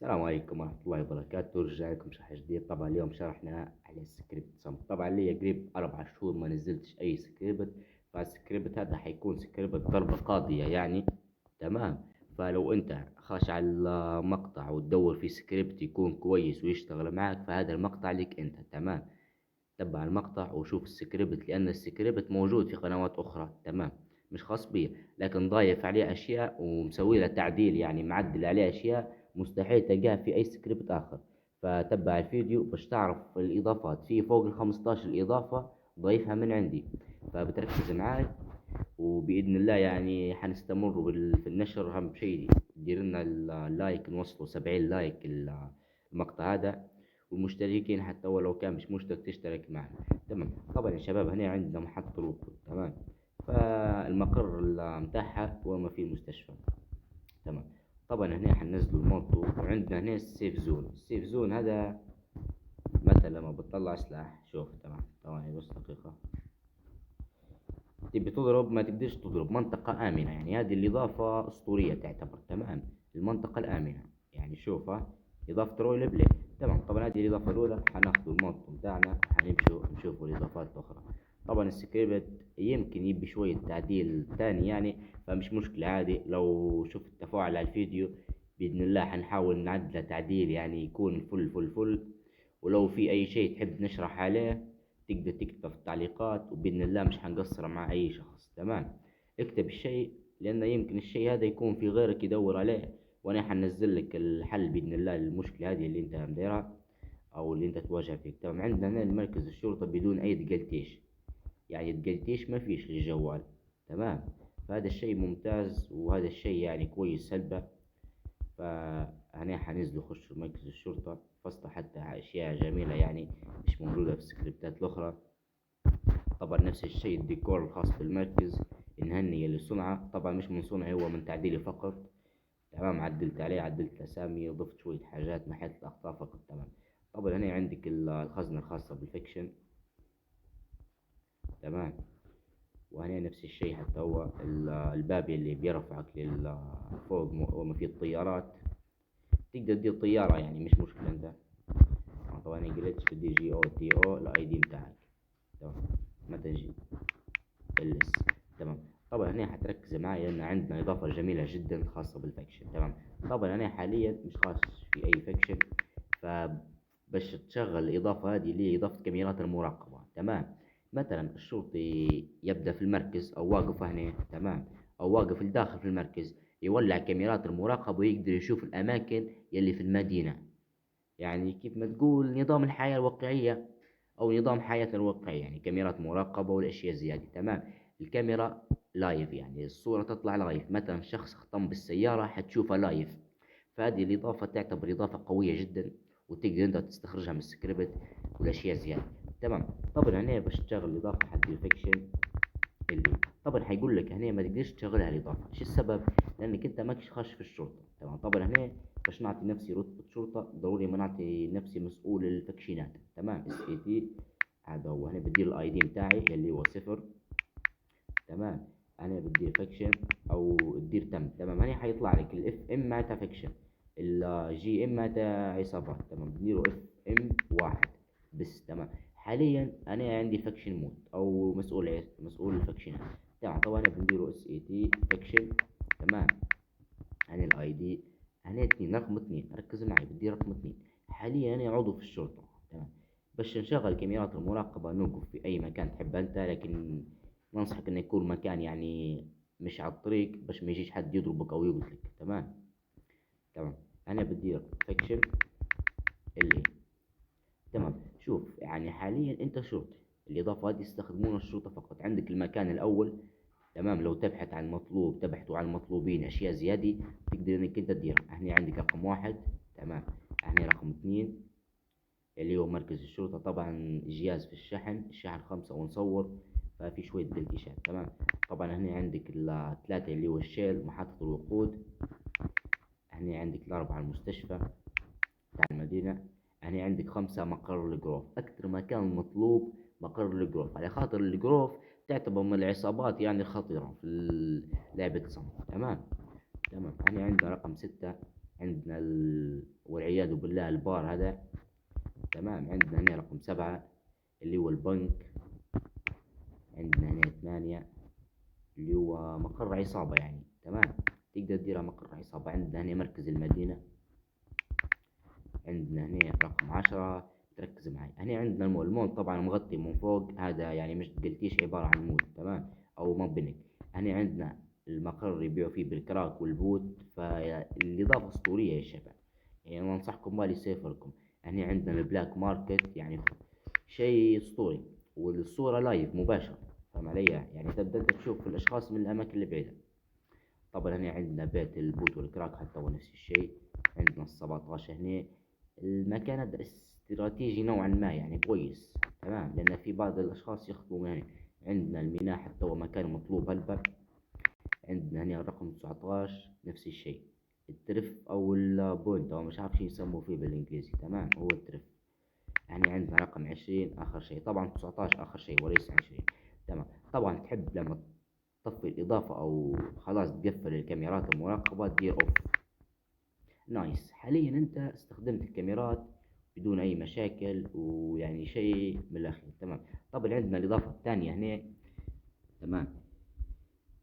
السلام عليكم ورحمة الله وبركاته. رجع لكم شرح جديد. طبعا اليوم شرحنا على السكريبت صمت. طبعا لي قريب 4 شهور ما نزلتش أي سكريبت، فالسكريبت هذا حيكون سكريبت ضربة قاضية يعني. تمام. فلو أنت خاش على المقطع وتدور في سكريبت يكون كويس ويشتغل معك، فهذا المقطع لك أنت. تمام. تبع المقطع وشوف السكريبت، لأن السكريبت موجود في قنوات أخرى. تمام. مش خاص بي، لكن ضايف عليه أشياء ومسوي له تعديل، يعني معدل عليه أشياء مستحيل تلقاها في أي سكريبت آخر. فتبع الفيديو باش تعرف الإضافات، في فوق ال15 إضافة ضايفها من عندي. فبتركز معاي، وبإذن الله يعني حنستمر في النشر. أهم شيء دير لنا اللايك، نوصلوا 70 لايك المقطع هذا. والمشتركين حتى ولو كان مش مشترك تشترك معنا. تمام. طبعا يا شباب هنا عندنا محطة الوقود. تمام. فالمقر متاعها هو ما فيه المستشفى. تمام. طبعا هنا حننزلوا الموتو، وعندنا هنا السيف زون. السيف زون هذا مثلا لما بتطلع سلاح، شوف. تمام. ثواني بس دقيقة. تبي تضرب ما تقدرش تضرب، منطقة آمنة، يعني هذه الإضافة أسطورية تعتبر. تمام. المنطقة الآمنة، يعني شوفها إضافة رويال بلاي. تمام. طبعا هذه الإضافة الأولى. حناخذ الموت بتاعنا وحنمشوا نشوفوا الإضافات الأخرى. طبعا السكريبت يمكن يبي شوية تعديل تاني يعني، فمش مشكلة عادي. لو شفت تفاعل على الفيديو بإذن الله حنحاول نعدله تعديل يعني يكون فل فل فل. ولو في أي شيء تحب نشرح عليه تقدر تكتب في التعليقات، وبإذن الله مش حنقصر مع أي شخص. تمام. اكتب الشيء، لأن يمكن الشيء هذا يكون في غيرك يدور عليه، وأنا حنزل لك الحل بإذن الله للمشكلة هذه اللي أنت مديرها أو اللي أنت تواجه فيك. تمام. عندنا هنا المركز الشرطة بدون أي تقلتيش، يعني تقلتيش ما فيش للجوال. تمام. فهذا الشيء ممتاز، وهذا الشيء يعني كويس سلبة. فهنا حنزلوا خشوا مركز الشرطة، فصل حتى أشياء جميلة يعني مش موجودة في السكريبتات الأخرى. طبعا نفس الشيء الديكور الخاص بالمركز نهني اللي صنعه، طبعا مش من صنعي، هو من تعديلي فقط. تمام. عدلت عليه، عدلت الأسامي، ضفت شوية حاجات، محيت الأخطاء فقط. تمام. طبعا هنا عندك الخزنة الخاصة بالفيكشن. تمام. وهنا نفس الشيء، حتى هو الباب اللي بيرفعك لفوق وما فيه الطيارات. تقدر تدير طيارة يعني مش مشكلة انت. طبعا قلتش بدي جي او تي او الاي دي بتاعك. تمام. ما تجي الس. تمام. طبعا هنا حتركز معي لان عندنا اضافة جميلة جدا خاصة بالفاكشن. تمام. طبعا انا حاليا مش خاص في اي فاكشن، فباش تشغل الاضافة هذه اللي هي اضافة كاميرات المراقبة. تمام. مثلا الشرطي يبدأ في المركز او واقف هنا. تمام. او واقف الداخل في المركز، يولع كاميرات المراقبة ويقدر يشوف الاماكن يلي في المدينة. يعني كيف ما تقول نظام الحياة الواقعية أو نظام حياتنا الواقعية، يعني كاميرات مراقبة والأشياء زيادة. تمام. الكاميرا لايف، يعني الصورة تطلع لايف، مثلا شخص اختم بالسيارة حتشوفها لايف. فهذه الإضافة تعتبر إضافة قوية جدا، وتقدر أنت تستخرجها من السكريبت والأشياء زيادة. تمام. طبعا هنا باش تشغل الإضافة حق الفيكشن اللي طبعا حيقول لك هنا ما تقدرش تشغلها الاضافه. شو السبب؟ لانك انت ماكش خاش في الشرطه. تمام. طبعا هنا باش نعطي نفسي رتبه شرطه ضروري ما نعطي نفسي مسؤول الفكشينات. تمام. اس اي تي. هذا هو. هنا بدير الاي دي بتاعي اللي هو 0. تمام. هنا بدير فكشن او تدير تم. تمام. هنا حيطلع لك الاف ام معناتها فكشن، الجي ام معناتها عصابات. تمام. بديروا اف ام واحد بس. تمام. حاليا انا عندي فاكشن مود او مسؤول الفاكشنات. تمام. طبعا انا بنديروا اس اي تي فاكشن. تمام. انا الاي دي انا اتنين، رقم اتنين، ركز معي، بدي رقم اتنين. حاليا انا عضو في الشرطة. تمام. باش نشغل كاميرات المراقبة نوقف في اي مكان تحب انت، لكن ننصحك انه يكون مكان يعني مش على الطريق باش ما يجيش حد يضربك او يقتلك. تمام. تمام. انا بدي فاكشن اللي. تمام. شوف يعني حاليا انت شرطي، الاضافه هذه يستخدمونها الشرطه فقط. عندك المكان الاول. تمام. لو تبحث عن مطلوب، تبحثوا عن مطلوبين اشياء زياده، تقدر انك انت تديرها. هنا عندك رقم واحد. تمام. هنا رقم اثنين اللي هو مركز الشرطه. طبعا جهاز في الشحن 5 ونصور، ففي شويه دلكيشات. تمام. طبعا هنا عندك الثلاثه اللي هو الشيل محطه الوقود. هنا عندك الاربعه المستشفى بتاع المدينة. يعني عندك 5 مقر الجروف، أكثر مكان مطلوب مقر الجروف، على خاطر الجروف تعتبر من العصابات يعني الخطيرة في لعبة صمت. تمام. تمام. يعني عندنا رقم 6. عندنا والعياذ بالله البار هذا. تمام. عندنا هنا رقم 7 اللي هو البنك. عندنا هنا 8 اللي هو مقر عصابة يعني. تمام. تقدر تديرها مقر عصابة. عندنا هنا مركز المدينة. عندنا هنا رقم 10. تركز معي هنا عندنا المول. المول طبعا مغطي من فوق، هذا يعني مش قلتيش عبارة عن مول. تمام. أو مبنى. هنا عندنا المقر يبيعوا فيه بالكراك والبوت، فالإضافة أسطورية يا شباب. يعني أنا أنصحكم بالي سيفركم. هنا عندنا البلاك ماركت، يعني شيء أسطوري، والصورة لايف مباشرة. فاهم علي؟ يعني تبدأ أنت تشوف الأشخاص من الأماكن البعيدة. طبعا هنا عندنا بيت البوت والكراك حتى هو نفس الشيء. عندنا ال17 هنا. المكان هذا استراتيجي نوعا ما، يعني كويس. تمام. لأن في بعض الأشخاص يخطبوا من هنا. عندنا الميناء حتى هو مكان مطلوب هلبا. عندنا هنا الرقم 19 نفس الشيء. الترف أو البوينت، أو مش عارف شو يسموه فيه بالإنجليزي. تمام. هو الترف. يعني عندنا رقم 20 آخر شيء. طبعا 19 آخر شيء وليس 20. تمام. طبعا تحب لما تطفي الإضافة أو خلاص تقفل الكاميرات المراقبة تدير أوف. نايس. حاليا أنت استخدمت الكاميرات بدون أي مشاكل، ويعني شيء من الأخير. تمام. طبعا عندنا الإضافة الثانية هنا. تمام.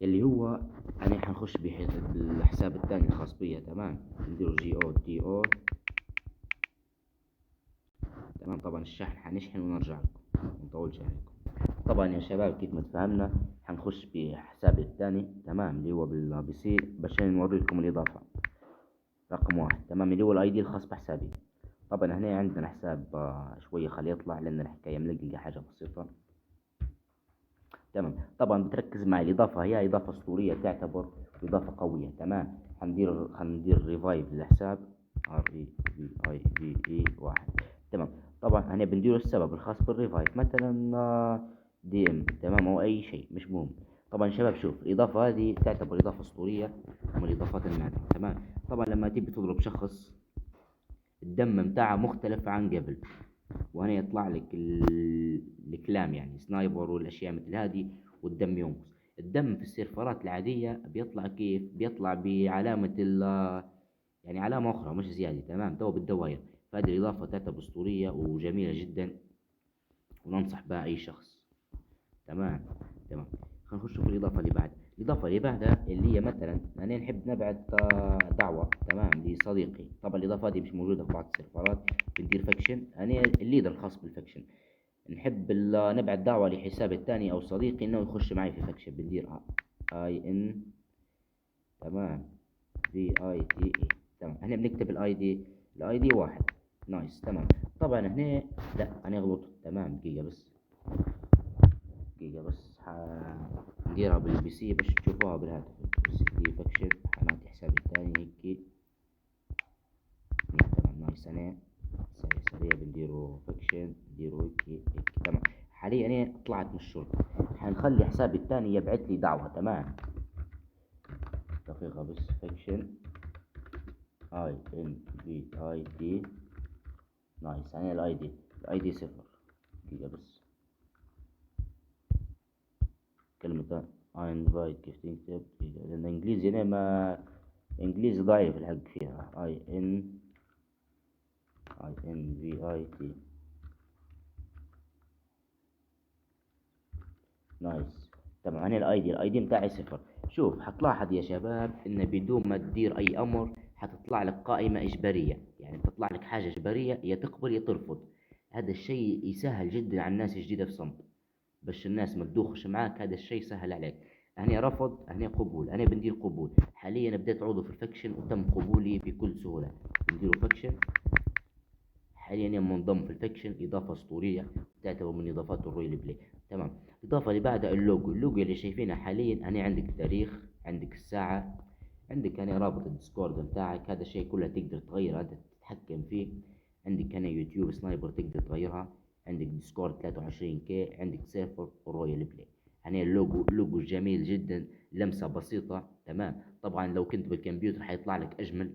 اللي هو أنا حنخش بالحساب الثاني الخاص بيا. تمام. نديرو GOTO. تمام. طبعا الشحن حنشحن ونرجع لكم، منطولش عليكم. طبعا يا شباب كيف ما تفهمنا حنخش بحسابي الثاني. تمام. اللي هو بالبي سي عشان نوري لكم الإضافة رقم 1. تمام. اللي هو الاي دي الخاص بحسابي. طبعا هنا عندنا حساب شوية خليه يطلع لأن الحكاية ملققة حاجة بسيطة. تمام. طبعا بتركز معي. الإضافة هي إضافة أسطورية تعتبر إضافة قوية. تمام. حندير ريفايف للحساب. REVIVE 1. تمام. طبعا هنا بندير السبب الخاص بالريفايف، مثلا DM. تمام. أو أي شيء مش مهم. طبعا شباب شوف، الإضافة هذه تعتبر إضافة أسطورية من الإضافات النادرة. تمام. طبعا لما تيجي تضرب شخص الدم متاعه مختلف عن قبل، وهنا يطلع لك الكلام يعني سنايبر والاشياء مثل هذه، والدم ينقص. الدم في السيرفرات العادية بيطلع كيف؟ بيطلع بعلامة يعني علامة أخرى مش زيادة. تمام. تو بالدوائر. فهذه الإضافة تعتبر أسطورية وجميلة جدا، وننصح بها أي شخص. تمام. تمام. خلينا نخش في الإضافة اللي بعد. الإضافة اللي بعدها اللي هي مثلا أنا نحب نبعت دعوة. تمام. لصديقي. طبعا الإضافة دي مش موجودة في بعض السيرفرات. بندير فاكشن. أنا الليدر الخاص بالفاكشن. نحب نبعت دعوة لحسابي الثاني أو صديقي إنه يخش معي في فاكشن. بندير IN. تمام. VITE. تمام. هنا بنكتب الاي دي 1. نايس. تمام. طبعا هنا لا أنا غلطت. تمام. دقيقة بس نديرها بالبي سي باش تشوفوها بالهاتف. دي فاكشن حنعطي حسابي الثاني هيك. تمام. نايس. أنا سريع بنديرو فاكشن. نديرو هيك. تمام. حاليا أنا طلعت من الشغل، حنخلي حسابي الثاني يبعث لي دعوة. تمام. دقيقة بس. فاكشن INVIT. نايس. أنا الاي دي 0. دقيقة بس. كلمة invite كيف تكتب؟ لأن إنجليزي أنا ما إنجليزي ضعيف الحق فيها. INVIT. نايس. تمام. أنا الاي دي متاعي 0. شوف حتلاحظ يا شباب إن بدون ما تدير أي أمر حتطلع لك قائمة إجبارية، يعني تطلع لك حاجة إجبارية يا تقبل يا ترفض. هذا الشيء يسهل جدا على الناس الجديدة في صمت، باش الناس ما تدوخش معاك. هذا الشيء سهل عليك. هنا رفض، هنا قبول. انا بندير قبول. حاليا بديت عضو في الفاكشن وتم قبولي بكل سهولة. بنديروا فاكشن. حاليا أنا منضم في الفاكشن. إضافة أسطورية تعتبر من إضافات الرويال بلاي. تمام. الإضافة اللي بعدها اللوجو اللي شايفينها حاليا. هنا عندك التاريخ، عندك الساعة، عندك هنا رابط الديسكورد متاعك. هذا الشيء كله تقدر تغير، هذا تتحكم فيه. عندك هنا يوتيوب سنايبر تقدر تغيرها. عندك ديسكورد 23K. عندك سيرفر رويال بلاي. هنا اللوجو جميل جدا، لمسة بسيطة. تمام. طبعا لو كنت بالكمبيوتر حيطلع لك أجمل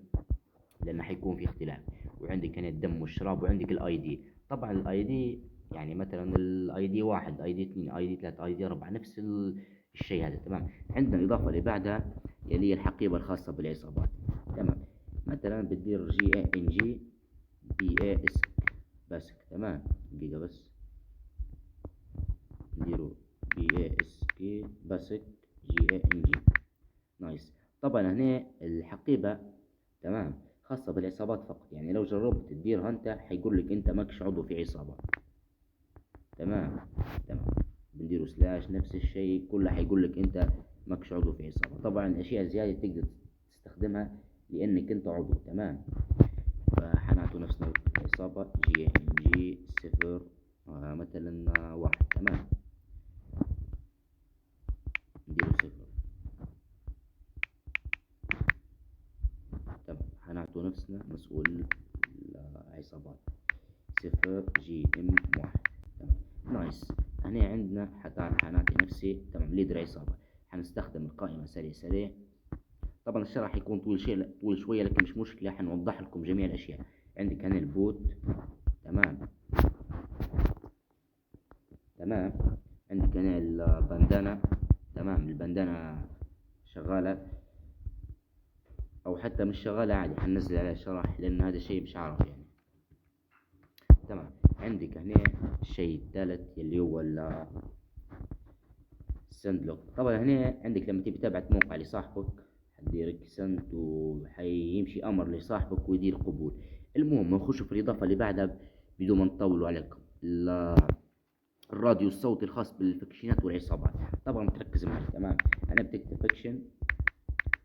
لأنه حيكون في اختلاف. وعندك هنا الدم والشراب، وعندك الاي دي. طبعا الاي دي يعني مثلا الاي دي 1 اي دي 2 اي دي 3 اي دي 4 نفس الشيء هذا. تمام. عندنا الإضافة اللي بعدها اللي هي الحقيبة الخاصة بالعصابات. تمام. مثلا بتدير GNG. بي اي اسك باسك. تمام، دقيقة بس نديرو بي اي اس كي باسك جي اي ان جي. نايس. طبعا هنا الحقيبة تمام خاصة بالعصابات فقط، يعني لو جربت تديرها انت حيقول لك انت ماكش عضو في عصابة. تمام. تمام، بنديرو سلاش نفس الشيء كله حيقول لك انت ماكش عضو في عصابة. طبعا الاشياء الزيادة تقدر تستخدمها لانك انت عضو. تمام، فحنعطوا نفسنا عصابة جي ان جي صفر مثلا واحد. تمام، نديرو صفر. تمام، حنعطوا نفسنا مسؤول العصابات صفر جي ام واحد. تمام، نايس. هنا عندنا حنعطي نفسي تمام ليدر عصابة. حنستخدم القائمة سريع سريع. طبعا الشرح يكون طول شوية لكن مش مشكلة، حنوضح لكم جميع الأشياء. عندك هنا البوت. تمام. تمام، عندك هنا البندانة. تمام، البندانة شغالة أو حتى مش شغالة عادي، حننزل عليها شرح لأن هذا الشيء مش عارف يعني. تمام، عندك هنا الشيء الثالث اللي هو السند لوك. طبعا هنا عندك لما تبي تبعت موقع لصاحبك حتدير سند وحيمشي امر لصاحبك ويدير قبول. المهم نخش في الاضافه اللي بعدها بدون ما نطولوا عليكم. الراديو الصوتي الخاص بالفكشنات والعصابات. طبعا تركز معي. تمام، انا بتكتب فكشن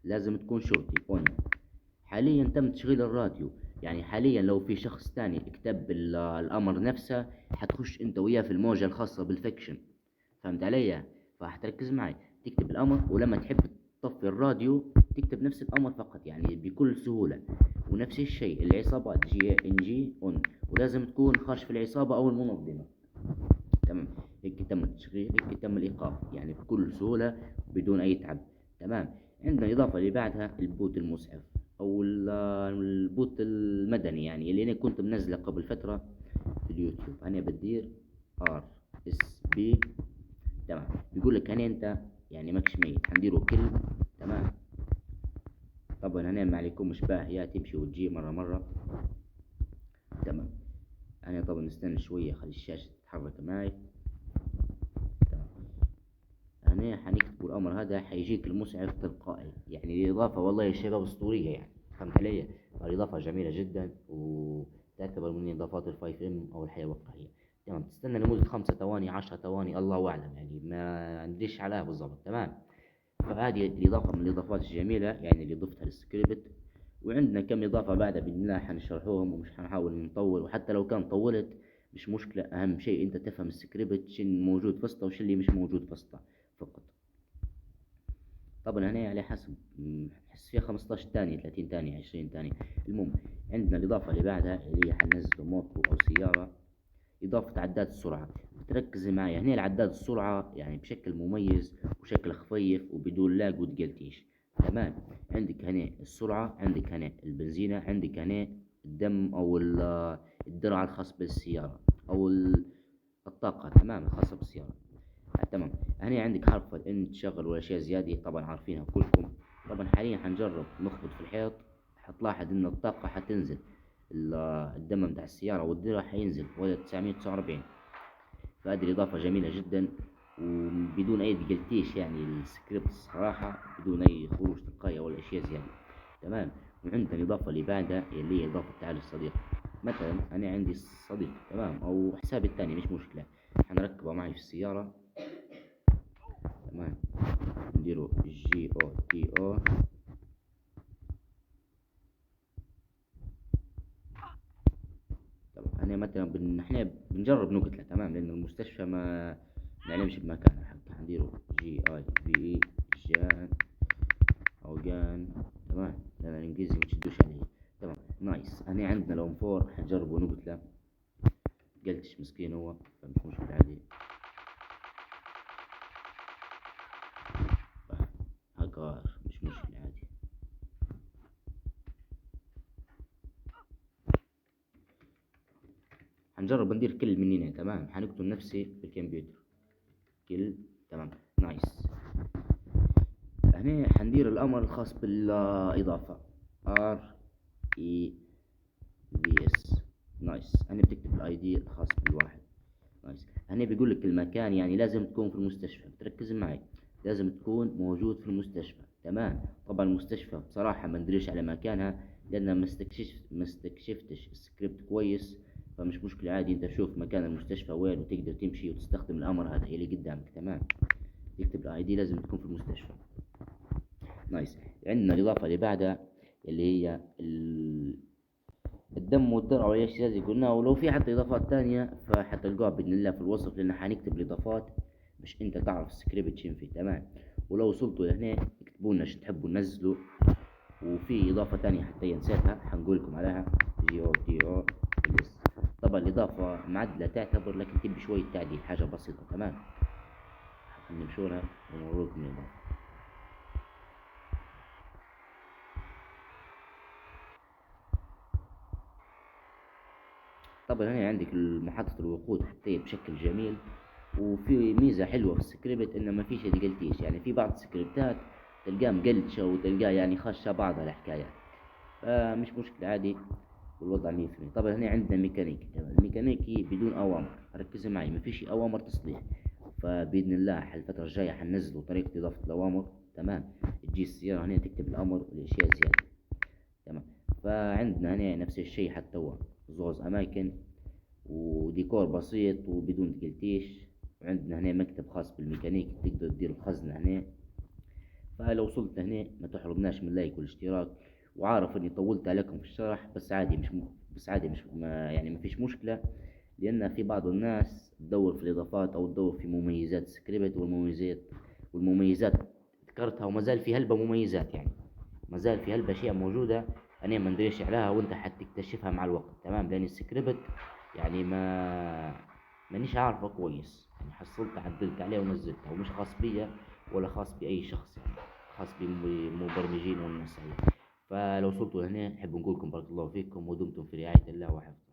لازم تكون شرطي اون. حاليا تم تشغيل الراديو، يعني حاليا لو في شخص تاني اكتب الامر نفسه حتخش انت وياه في الموجة الخاصة بالفكشن. فهمت علي؟ فحتركز معي، تكتب الامر ولما تحب تطفي الراديو تكتب نفس الامر فقط يعني بكل سهولة. ونفس الشيء العصابات جي ان جي اون، ولازم تكون خارج في العصابة او المنظمة. تمام، هيك تم التشغيل، هيك تم الايقاف يعني بكل سهولة بدون اي تعب. تمام، عندنا الاضافة اللي بعدها البوت المسعف او البوت المدني، يعني اللي انا كنت منزله قبل فترة في اليوتيوب. انا بدير ار اس بي. تمام، بيقول لك هنا انت يعني ماكش ميت، حنديره كل. تمام، طبعا هنا ما عليكمش باه يا تمشي وتجي مرة. تمام، انا طبعا نستنى شوية خلي الشاشة تتحرك معي. تمام، هنا حنكتبوا الامر هذا حيجيك المسعف تلقائي. يعني الاضافة والله يا شباب اسطورية يعني. فهمت علي؟ الاضافة جميلة جدا وتعتبر من اضافات الفايف ام او الحياة الواقعية. تمام، تستنى لمدة 5 ثواني 10 ثواني الله اعلم، يعني ما ندريش عليها بالضبط. تمام، فهذه الإضافة من الإضافات الجميلة يعني اللي ضفتها للسكريبت. وعندنا كم إضافة بعدها بإذن الله حنشرحوهم ومش حنحاول نطول، وحتى لو كان طولت مش مشكلة، أهم شيء أنت تفهم السكريبت شو موجود في وسطه وش اللي مش موجود في وسطه فقط. طبعا هنا على حسب، نحس فيها 15 ثانية 30 ثانية 20 ثانية. المهم عندنا الإضافة اللي بعدها اللي هي حننزل موتو أو سيارة. إضافة عداد السرعة. بتركز معايا هنا العداد السرعة يعني بشكل مميز وشكل خفيف وبدون لاج وتقلتيش. تمام، عندك هنا السرعة، عندك هنا البنزينة، عندك هنا الدم أو الدرع الخاص بالسيارة أو الطاقة. تمام، الخاصة بالسيارة. تمام، هنا عندك حرف الان تشغل والاشياء زيادة طبعا عارفينها كلكم. طبعا حاليا حنجرب نخبط في الحيط، حتلاحظ ان الطاقة حتنزل، الدم بتاع السيارة والدرع حينزل وهذا 949. فهذه الإضافة جميلة جدا وبدون أي دقلتيش يعني السكريبت الصراحة بدون أي خروج تلقائي أو الأشياء زيادة. تمام، وعندنا الإضافة اللي بعدها اللي هي إضافة تعال الصديق. مثلا أنا عندي صديق تمام أو حسابي الثاني مش مشكلة، حنركبه معي في السيارة. تمام، نديرو جي او تي او. طبعا انا مثلا احنا بنجرب نقتله. تمام، لان المستشفى ما نعلمش بمكانه. حنديرو جي اي في اي جان او جان. تمام، لان الانجليزي ما تشدوش عليه. تمام، نايس. هنا عندنا لون فور حنجربه نقتله. قلتش مسكين هو فمش مشكلة عليه. هكار مش مشكلة عادي. حنجرب ندير كل من هنا. تمام، حنكتب نفسي في الكمبيوتر كل. تمام، نايس. هنا حندير الامر الخاص بالاضافة ار اي في اس. نايس. هنا بتكتب الاي دي الخاص بالواحد. نايس. هنا بيقول لك المكان، يعني لازم تكون في المستشفى، بتركز معي، لازم تكون موجود في المستشفى. تمام. طبعا المستشفى بصراحة ما ندريش على مكانها، لأن ما استكشفتش السكريبت كويس. فمش مشكلة، عادي انت تشوف مكان المستشفى وين وتقدر تمشي وتستخدم الأمر هذا اللي قدامك. تمام. تكتب الاي دي لازم تكون في المستشفى. نايس. عندنا الإضافة اللي بعدها اللي هي الدم والدرع والاشياء زي قلنا. ولو في حتى اضافات تانية فحتلقوها باذن الله في الوصف، لان حنكتب الاضافات مش انت تعرف السكريبت شين فيه. تمام. ولو وصلتوا لهنا اكتبوا لنا شو تحبوا ننزلوا. وفي اضافة تانية حتى نسيتها حنقول لكم عليها، جي او تي او اس. طبعا الاضافة معدلة تعتبر، لكن تبي شوية تعديل، حاجة بسيطة. تمام. نمشونها ونوريكم الاضافة. طبعا هنا عندك محطة الوقود حتى بشكل جميل. وفي ميزة حلوة في السكريبت إنه ما فيش تقلتيش، يعني في بعض السكريبتات تلقاه مقلتشة وتلقاه يعني خاشة بعضها الحكاية. فمش مشكلة، عادي والوضع 100%. طبعا هنا عندنا ميكانيكي. الميكانيكي بدون أوامر، ركزوا معي، ما فيش أوامر تصليح. فبإذن الله الفترة الجاية حننزلوا طريقة إضافة الأوامر. تمام. تجي السيارة هنا تكتب الأمر والأشياء زيادة. تمام. فعندنا هنا نفس الشيء حتى هو زوز أماكن وديكور بسيط وبدون تقلتيش. وعندنا هنا مكتب خاص بالميكانيك، تقدر تدير الخزنة هنا. فلو وصلت هنا ما تحرمناش من لايك والاشتراك. وعارف اني طولت عليكم في الشرح، بس عادي مش بس عادي مش ما يعني ما فيش مشكلة. لان في بعض الناس تدور في الاضافات او تدور في مميزات السكريبت، والمميزات ذكرتها وما زال في هلبة مميزات، يعني ما زال في هلبة اشياء موجودة انا ما ندريش عليها، وانت حتكتشفها مع الوقت. تمام. لان السكريبت يعني مانيش عارفه كويس، يعني حصلت عدلت عليه ونزلته، ومش خاص بيا ولا خاص بأي شخص، يعني خاص بالمبرمجين والناس هذه. فلو وصلتوا هنا نحب نقولكم بارك الله فيكم ودمتم في رعاية الله وحفظه.